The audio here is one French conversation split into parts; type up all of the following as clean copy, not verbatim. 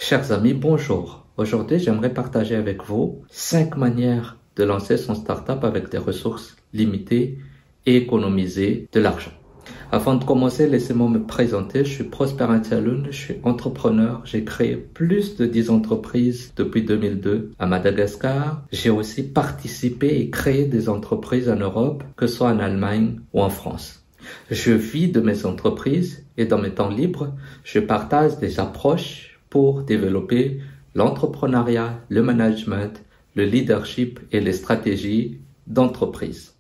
Chers amis, bonjour. Aujourd'hui, j'aimerais partager avec vous 5 manières de lancer son startup avec des ressources limitées et économiser de l'argent. Avant de commencer, laissez-moi me présenter. Je suis Prosper Antialoun, je suis entrepreneur. J'ai créé plus de 10 entreprises depuis 2002 à Madagascar. J'ai aussi participé et créé des entreprises en Europe, que ce soit en Allemagne ou en France. Je vis de mes entreprises et dans mes temps libres, je partage des approches pour développer l'entrepreneuriat, le management, le leadership et les stratégies d'entreprise.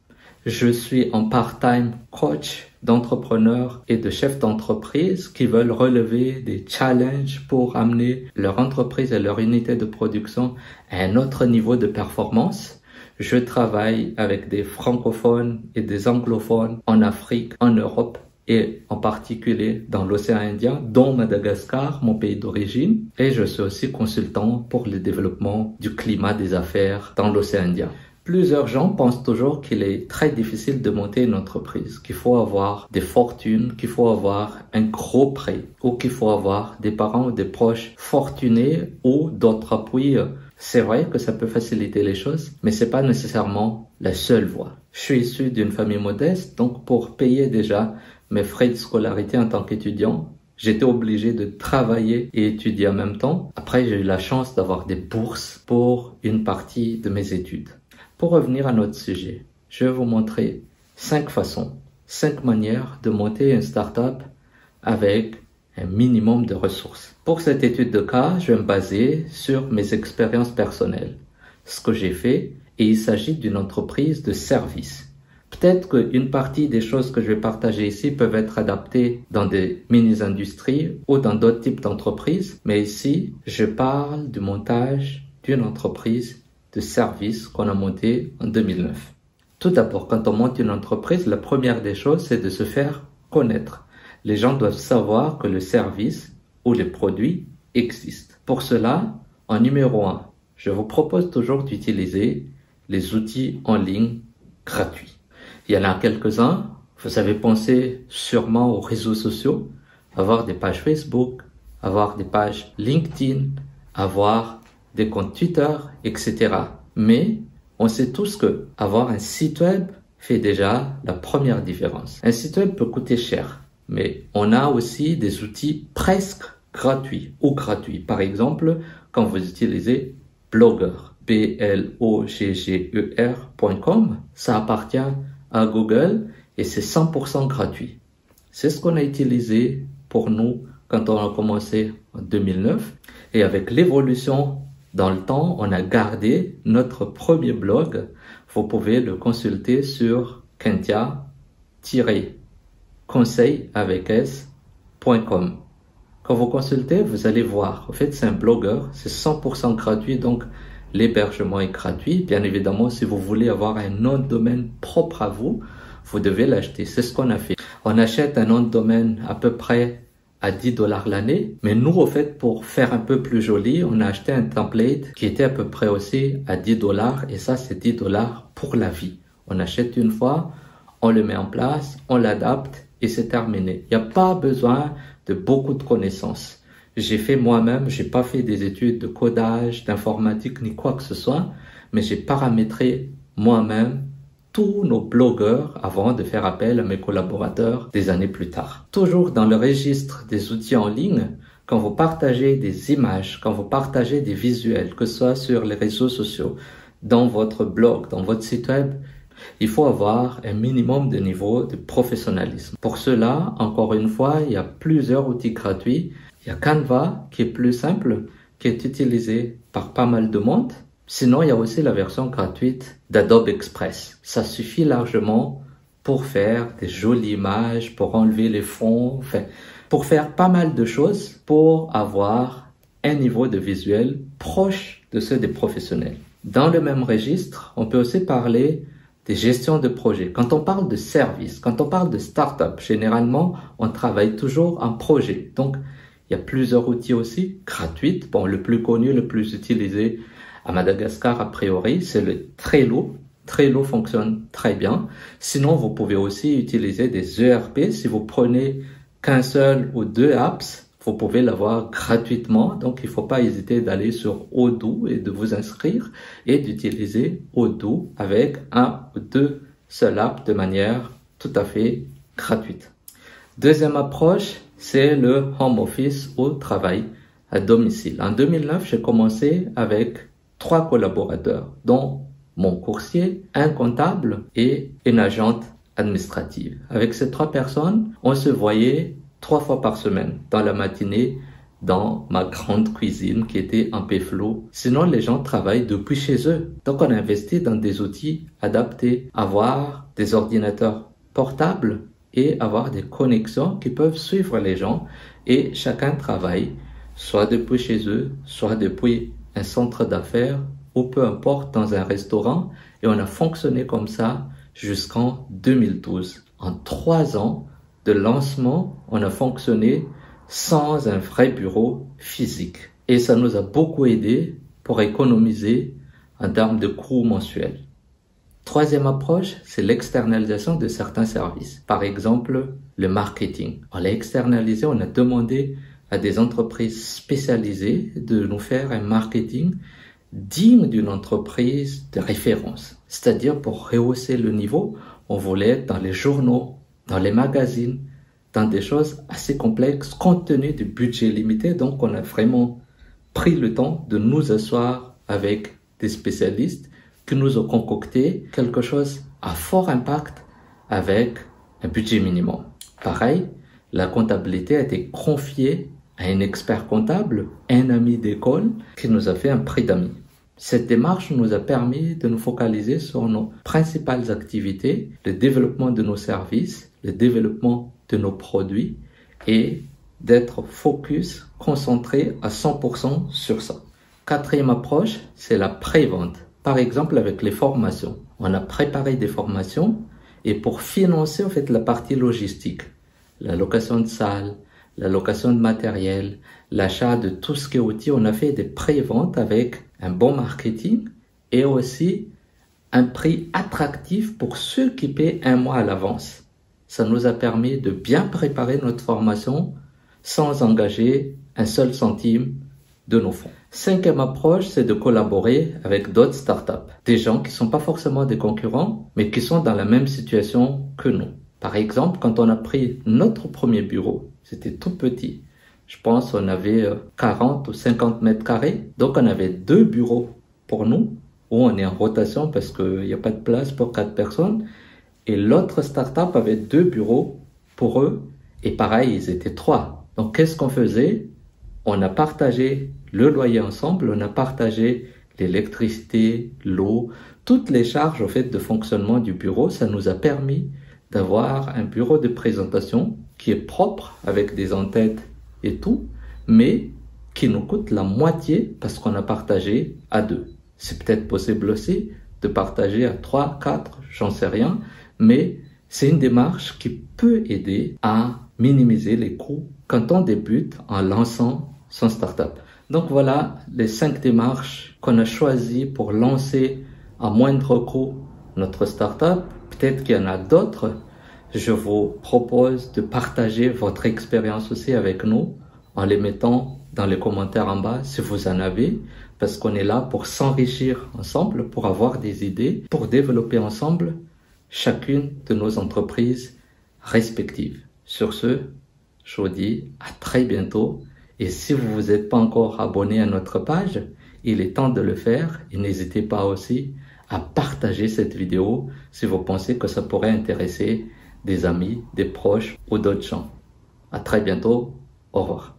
Je suis en part-time coach d'entrepreneurs et de chefs d'entreprise qui veulent relever des challenges pour amener leur entreprise et leur unité de production à un autre niveau de performance. Je travaille avec des francophones et des anglophones en Afrique, en Europe et en particulier dans l'océan Indien, dont Madagascar, mon pays d'origine. Et je suis aussi consultant pour le développement du climat des affaires dans l'océan Indien. Plusieurs gens pensent toujours qu'il est très difficile de monter une entreprise, qu'il faut avoir des fortunes, qu'il faut avoir un gros prêt, ou qu'il faut avoir des parents ou des proches fortunés ou d'autres appuis. C'est vrai que ça peut faciliter les choses, mais c'est pas nécessairement la seule voie. Je suis issu d'une famille modeste, donc pour payer déjà mes frais de scolarité en tant qu'étudiant, j'étais obligé de travailler et étudier en même temps. Après, j'ai eu la chance d'avoir des bourses pour une partie de mes études. Pour revenir à notre sujet, je vais vous montrer 5 façons, 5 manières de monter une startup avec un minimum de ressources. Pour cette étude de cas, je vais me baser sur mes expériences personnelles, ce que j'ai fait, et il s'agit d'une entreprise de service. Peut-être qu'une partie des choses que je vais partager ici peuvent être adaptées dans des mini-industries ou dans d'autres types d'entreprises, mais ici, je parle du montage d'une entreprise de service qu'on a montée en 2009. Tout d'abord, quand on monte une entreprise, la première des choses, c'est de se faire connaître. Les gens doivent savoir que le service ou les produits existent. Pour cela, en numéro 1, je vous propose toujours d'utiliser les outils en ligne gratuits. Il y en a quelques-uns, vous avez pensé sûrement aux réseaux sociaux, avoir des pages Facebook, avoir des pages LinkedIn, avoir des comptes Twitter, etc. Mais on sait tous que avoir un site web fait déjà la première différence. Un site web peut coûter cher, mais on a aussi des outils presque gratuits ou gratuits. Par exemple, quand vous utilisez Blogger, blogger.com, ça appartient à Google et c'est 100% gratuit. C'est ce qu'on a utilisé pour nous quand on a commencé en 2009 et avec l'évolution dans le temps, on a gardé notre premier blog. Vous pouvez le consulter sur kentia-conseil.com. Quand vous consultez, vous allez voir. En fait, c'est un blogueur, c'est 100% gratuit, donc l'hébergement est gratuit. Bien évidemment, si vous voulez avoir un nom de domaine propre à vous, vous devez l'acheter. C'est ce qu'on a fait. On achète un nom de domaine à peu près à $10 l'année. Mais nous, au fait, pour faire un peu plus joli, on a acheté un template qui était à peu près aussi à $10. Et ça, c'est $10 pour la vie. On achète une fois, on le met en place, on l'adapte et c'est terminé. Il n'y a pas besoin de beaucoup de connaissances. J'ai fait moi-même, j'ai pas fait des études de codage, d'informatique ni quoi que ce soit, mais j'ai paramétré moi-même tous nos blogueurs avant de faire appel à mes collaborateurs des années plus tard. Toujours dans le registre des outils en ligne, quand vous partagez des images, quand vous partagez des visuels, que ce soit sur les réseaux sociaux, dans votre blog, dans votre site web, il faut avoir un minimum de niveau de professionnalisme. Pour cela, encore une fois, il y a plusieurs outils gratuits. Il y a Canva qui est plus simple, qui est utilisé par pas mal de monde. Sinon, il y a aussi la version gratuite d'Adobe Express. Ça suffit largement pour faire des jolies images, pour enlever les fonds, pour faire pas mal de choses pour avoir un niveau de visuel proche de ceux des professionnels. Dans le même registre, on peut aussi parler des gestions de projets. Quand on parle de service, quand on parle de start-up, généralement, on travaille toujours en projet. Donc, il y a plusieurs outils aussi gratuits. Bon, le plus connu, le plus utilisé à Madagascar, a priori, c'est le Trello. Trello fonctionne très bien. Sinon, vous pouvez aussi utiliser des ERP. Si vous prenez qu'un seul ou deux apps, vous pouvez l'avoir gratuitement. Donc, il ne faut pas hésiter d'aller sur Odoo et de vous inscrire et d'utiliser Odoo avec 1 ou 2 seules apps de manière tout à fait gratuite. Deuxième approche, c'est le home office au travail à domicile. En 2009, j'ai commencé avec 3 collaborateurs, dont mon coursier, un comptable et une agente administrative. Avec ces 3 personnes, on se voyait 3 fois par semaine, dans la matinée, dans ma grande cuisine qui était en Péflo. Sinon, les gens travaillent depuis chez eux. Donc, on a investi dans des outils adaptés, avoir des ordinateurs portables et avoir des connexions qui peuvent suivre les gens et chacun travaille, soit depuis chez eux, soit depuis un centre d'affaires ou peu importe dans un restaurant. Et on a fonctionné comme ça jusqu'en 2012. En 3 ans de lancement, on a fonctionné sans un vrai bureau physique. Et ça nous a beaucoup aidé pour économiser en termes de coûts mensuels. Troisième approche, c'est l'externalisation de certains services. Par exemple, le marketing. On l'a externalisé, on a demandé à des entreprises spécialisées de nous faire un marketing digne d'une entreprise de référence. C'est-à-dire pour rehausser le niveau, on voulait être dans les journaux, dans les magazines, dans des choses assez complexes compte tenu du budget limité. Donc on a vraiment pris le temps de nous asseoir avec des spécialistes qui nous ont concocté quelque chose à fort impact avec un budget minimum. Pareil, la comptabilité a été confiée à un expert comptable, un ami d'école qui nous a fait un prix d'amis. Cette démarche nous a permis de nous focaliser sur nos principales activités, le développement de nos services, le développement de nos produits et d'être focus, concentré à 100% sur ça. Quatrième approche, c'est la pré-vente. Par exemple, avec les formations. On a préparé des formations et pour financer en fait la partie logistique, la location de salles, la location de matériel, l'achat de tout ce qui est outils, on a fait des pré-ventes avec un bon marketing et aussi un prix attractif pour ceux qui paient 1 mois à l'avance. Ça nous a permis de bien préparer notre formation sans engager un seul centime de nos fonds. Cinquième approche, c'est de collaborer avec d'autres startups. Des gens qui ne sont pas forcément des concurrents, mais qui sont dans la même situation que nous. Par exemple, quand on a pris notre premier bureau, c'était tout petit. Je pense qu'on avait 40 ou 50 mètres carrés. Donc, on avait 2 bureaux pour nous, où on est en rotation parce qu'il n'y a pas de place pour 4 personnes. Et l'autre startup avait 2 bureaux pour eux. Et pareil, ils étaient 3. Donc, qu'est-ce qu'on faisait? On a partagé le loyer ensemble, on a partagé l'électricité, l'eau, toutes les charges au fait de fonctionnement du bureau. Ça nous a permis d'avoir un bureau de présentation qui est propre avec des en-têtes et tout, mais qui nous coûte la moitié parce qu'on a partagé à 2. C'est peut-être possible aussi de partager à 3, 4, j'en sais rien, mais c'est une démarche qui peut aider à minimiser les coûts quand on débute en lançant son startup. Donc voilà les 5 démarches qu'on a choisies pour lancer à moindre coût notre startup. Peut-être qu'il y en a d'autres. Je vous propose de partager votre expérience aussi avec nous en les mettant dans les commentaires en bas si vous en avez, parce qu'on est là pour s'enrichir ensemble, pour avoir des idées, pour développer ensemble chacune de nos entreprises respectives. Sur ce, je vous dis à très bientôt. Et si vous vous êtes pas encore abonné à notre page, il est temps de le faire. Et n'hésitez pas aussi à partager cette vidéo si vous pensez que ça pourrait intéresser des amis, des proches ou d'autres gens. À très bientôt. Au revoir.